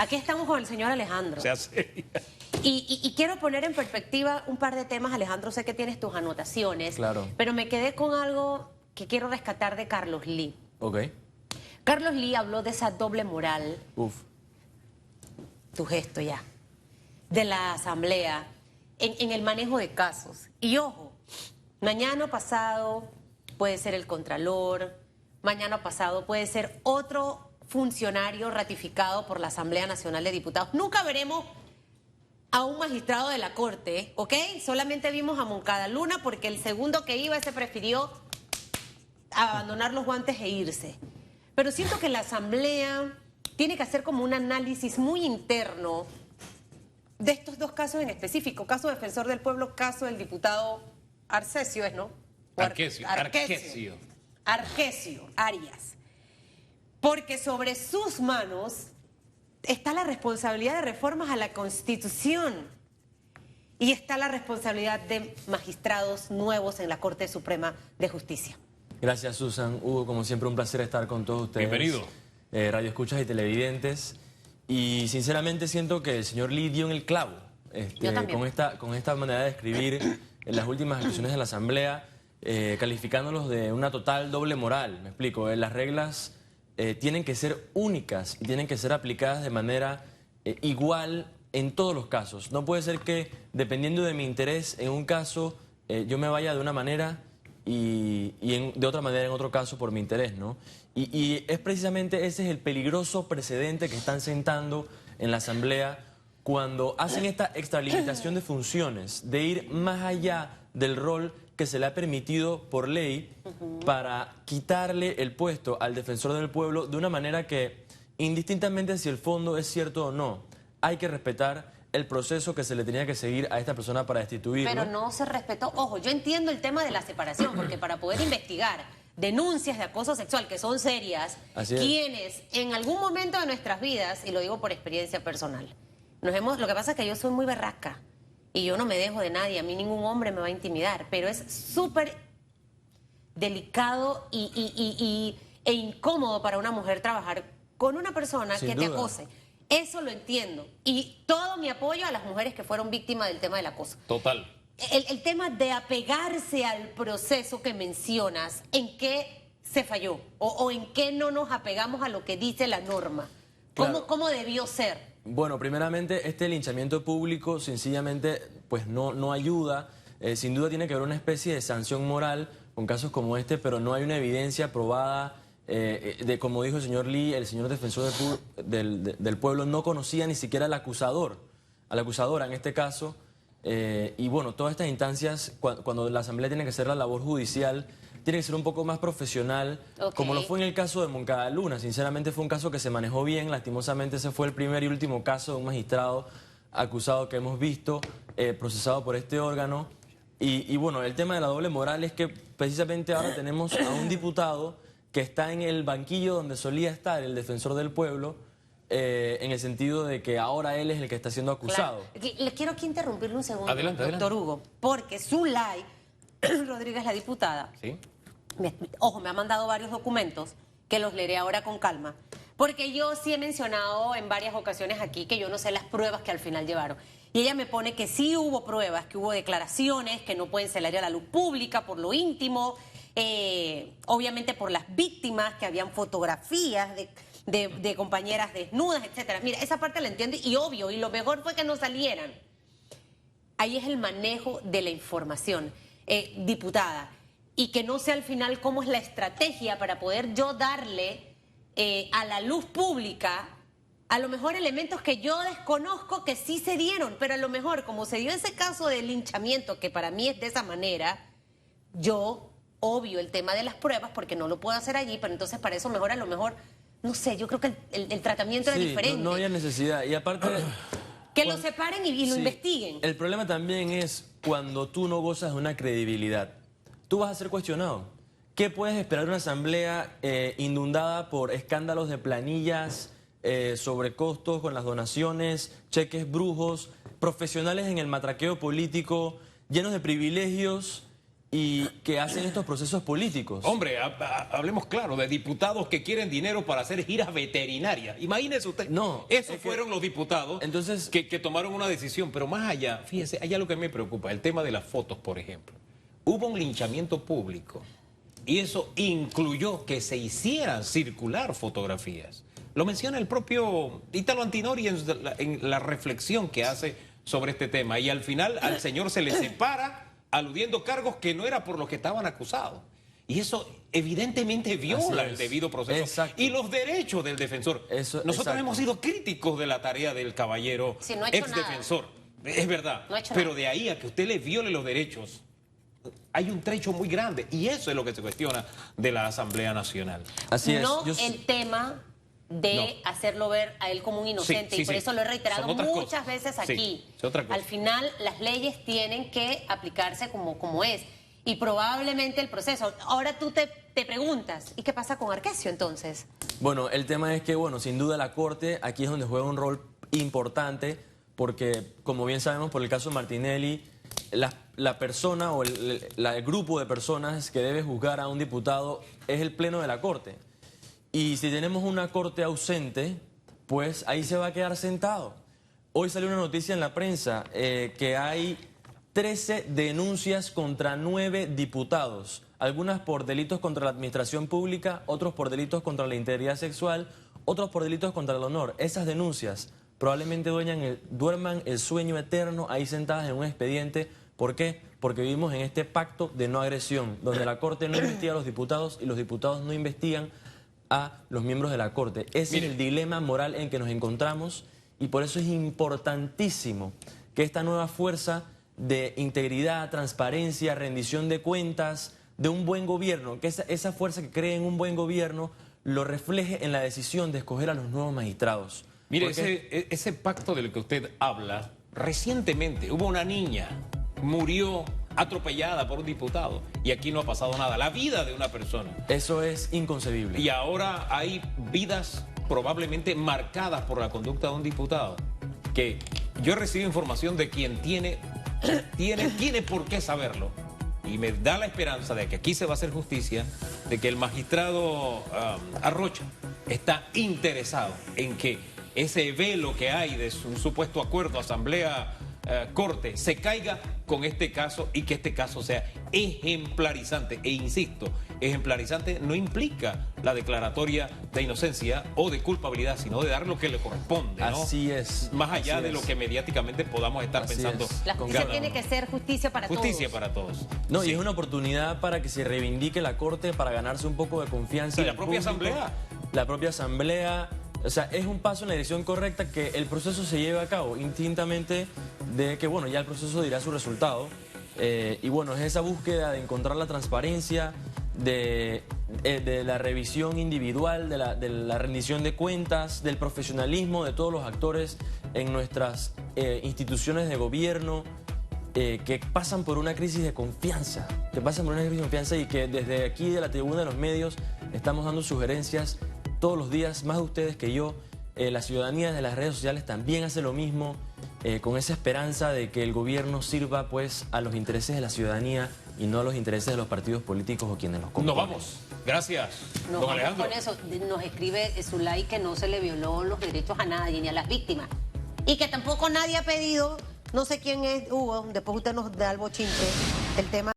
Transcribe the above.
Aquí estamos con el señor Alejandro. Sea seria. Y quiero poner en perspectiva un par de temas, Alejandro. Sé que tienes tus anotaciones. Claro. Pero me quedé con algo que quiero rescatar de Carlos Lee. Ok. Carlos Lee habló de esa doble moral, Uf. tu gesto ya, de la asamblea en el manejo de casos. Y ojo, mañana pasado puede ser el contralor, mañana pasado puede ser otro funcionario ratificado por la Asamblea Nacional de Diputados. Nunca veremos a un magistrado de la Corte, ¿ok? Solamente vimos a Moncada Luna porque el segundo que iba se prefirió abandonar los guantes e irse. Pero siento que la Asamblea tiene que hacer como un análisis muy interno de estos dos casos en específico. Caso Defensor del Pueblo, caso del diputado Arcesio, ¿es, no? Arquesio. Arquesio Arias. Porque sobre sus manos está la responsabilidad de reformas a la Constitución y está la responsabilidad de magistrados nuevos en la Corte Suprema de Justicia. Gracias, Susan. Hugo, como siempre, un placer estar con todos ustedes. Bienvenido. Radio escuchas y televidentes. Y sinceramente siento que el señor Lee dio en el clavo. Yo también. Con esta manera de escribir en las últimas expresiones de la Asamblea, calificándolos de una total doble moral. Me explico. Las reglas tienen que ser únicas y tienen que ser aplicadas de manera igual en todos los casos. No puede ser que, dependiendo de mi interés en un caso, yo me vaya de una manera y de otra manera en otro caso por mi interés, ¿no? Y es precisamente ese es el peligroso precedente que están sentando en la Asamblea cuando hacen esta extralimitación de funciones, de ir más allá del rol que se le ha permitido por ley para quitarle el puesto al defensor del pueblo de una manera que, indistintamente si el fondo es cierto o no, hay que respetar el proceso que se le tenía que seguir a esta persona para destituirlo. Pero no se respetó. Ojo, yo entiendo el tema de la separación, porque para poder investigar denuncias de acoso sexual que son serias, quienes en algún momento de nuestras vidas, y lo digo por experiencia personal, lo que pasa es que yo soy muy berraca y yo no me dejo de nadie, a mí ningún hombre me va a intimidar, pero es súper delicado e incómodo para una mujer trabajar con una persona que te acose. Eso lo entiendo. Y todo mi apoyo a las mujeres que fueron víctimas del tema del acoso. Total. El tema de apegarse al proceso que mencionas, ¿en qué se falló? ¿O en qué no nos apegamos a lo que dice la norma? Claro. ¿Cómo debió ser? Bueno, primeramente, este linchamiento público sencillamente pues no ayuda. Sin duda tiene que haber una especie de sanción moral con casos como este, pero no hay una evidencia probada de, como dijo el señor Lee, el señor defensor del pueblo no conocía ni siquiera al acusador, a la acusadora en este caso. Y bueno, todas estas instancias, cuando la Asamblea tiene que hacer la labor judicial, tiene que ser un poco más profesional, como lo fue en el caso de Moncada Luna. Sinceramente fue un caso que se manejó bien, lastimosamente ese fue el primer y último caso de un magistrado acusado que hemos visto, procesado por este órgano. Y bueno, el tema de la doble moral es que precisamente ahora tenemos a un diputado que está en el banquillo donde solía estar el defensor del pueblo, en el sentido de que ahora él es el que está siendo acusado. Claro. Le quiero aquí interrumpirle un segundo, Adelante, doctor Hugo, porque Zulay Rodríguez, la diputada, ¿Sí? me ha mandado varios documentos que los leeré ahora con calma, porque yo sí he mencionado en varias ocasiones aquí que yo no sé las pruebas que al final llevaron. Y ella me pone que sí hubo pruebas, que hubo declaraciones, que no pueden salir a la luz pública por lo íntimo, obviamente por las víctimas, que habían fotografías de compañeras desnudas, etcétera. Mira, esa parte la entiendo y obvio, y lo mejor fue que no salieran. Ahí es el manejo de la información, diputada, y que no sé al final cómo es la estrategia para poder yo darle a la luz pública a lo mejor elementos que yo desconozco que sí se dieron, pero a lo mejor como se dio ese caso de linchamiento, que para mí es de esa manera, yo obvio el tema de las pruebas porque no lo puedo hacer allí, pero entonces para eso mejor a lo mejor, no sé, yo creo que el tratamiento era diferente. No había necesidad. Y aparte... que lo separen y lo investiguen. El problema también es cuando tú no gozas de una credibilidad. Tú vas a ser cuestionado. ¿Qué puedes esperar de una asamblea inundada por escándalos de planillas, sobrecostos con las donaciones, cheques brujos, profesionales en el matraqueo político, llenos de privilegios y que hacen estos procesos políticos. Hombre, hablemos claro, de diputados que quieren dinero para hacer giras veterinarias. Imagínese usted. No, esos fueron los diputados entonces, que tomaron una decisión. Pero más allá, fíjese, allá lo que me preocupa, el tema de las fotos, por ejemplo. Hubo un linchamiento público y eso incluyó que se hicieran circular fotografías. Lo menciona el propio Ítalo Antinori en la reflexión que hace sobre este tema. Y al final al señor se le separa aludiendo cargos que no era por los que estaban acusados. Y eso evidentemente viola el debido proceso. Exacto. Y los derechos del defensor. Nosotros hemos sido críticos de la tarea del caballero ex defensor. Es verdad. Pero de ahí a que usted le viole los derechos, hay un trecho muy grande. Y eso es lo que se cuestiona de la Asamblea Nacional. Así es. No el tema de hacerlo ver a él como un inocente, y por eso lo he reiterado muchas veces aquí. Al final las leyes tienen que aplicarse como es, y probablemente el proceso. Ahora tú te preguntas, ¿y qué pasa con Arquesio entonces? Bueno, el tema es que, bueno, sin duda la Corte aquí es donde juega un rol importante, porque como bien sabemos por el caso Martinelli, la persona o el grupo de personas que debe juzgar a un diputado es el Pleno de la Corte. Y si tenemos una Corte ausente, pues ahí se va a quedar sentado. Hoy salió una noticia en la prensa que hay 13 denuncias contra 9 diputados. Algunas por delitos contra la administración pública, otros por delitos contra la integridad sexual, otros por delitos contra el honor. Esas denuncias probablemente duerman el sueño eterno ahí sentadas en un expediente. ¿Por qué? Porque vivimos en este pacto de no agresión, donde la Corte no investiga a los diputados y los diputados no investigan a los miembros de la Corte. Ese es el dilema moral en que nos encontramos, y por eso es importantísimo que esta nueva fuerza de integridad, transparencia, rendición de cuentas, de un buen gobierno, que esa fuerza que cree en un buen gobierno lo refleje en la decisión de escoger a los nuevos magistrados. Mire, ese pacto del que usted habla, recientemente hubo una niña, murió atropellada por un diputado, y aquí no ha pasado nada. La vida de una persona. Eso es inconcebible. Y ahora hay vidas probablemente marcadas por la conducta de un diputado, que yo he recibido información de quien tiene por qué saberlo, y me da la esperanza de que aquí se va a hacer justicia, de que el magistrado Arrocha está interesado en que ese velo que hay de un supuesto acuerdo Asamblea Corte se caiga con este caso, y que este caso sea ejemplarizante. E insisto, ejemplarizante no implica la declaratoria de inocencia o de culpabilidad, sino de dar lo que le corresponde, ¿no? Así es. Más allá de lo que mediáticamente podamos estar pensando. La justicia tiene que ser justicia para todos. Justicia para todos. No, y es una oportunidad para que se reivindique la Corte, para ganarse un poco de confianza. Y la propia Asamblea. La propia Asamblea. O sea, es un paso en la dirección correcta, que el proceso se lleve a cabo, indistintamente de que, bueno, ya el proceso dirá su resultado. Y bueno, es esa búsqueda de encontrar la transparencia, de la revisión individual, de la rendición de cuentas, del profesionalismo de todos los actores en nuestras instituciones de gobierno, que pasan por una crisis de confianza, y que desde aquí de la tribuna de los medios estamos dando sugerencias todos los días, más de ustedes que yo. La ciudadanía de las redes sociales también hace lo mismo, con esa esperanza de que el gobierno sirva pues a los intereses de la ciudadanía y no a los intereses de los partidos políticos o quienes los componen. Nos vamos. Gracias, Nos don vamos Alejandro. con eso. Nos escribe Zulay que no se le violó los derechos a nadie, ni a las víctimas. Y que tampoco nadie ha pedido, no sé quién es, Hugo, después usted nos da el bochinche, el tema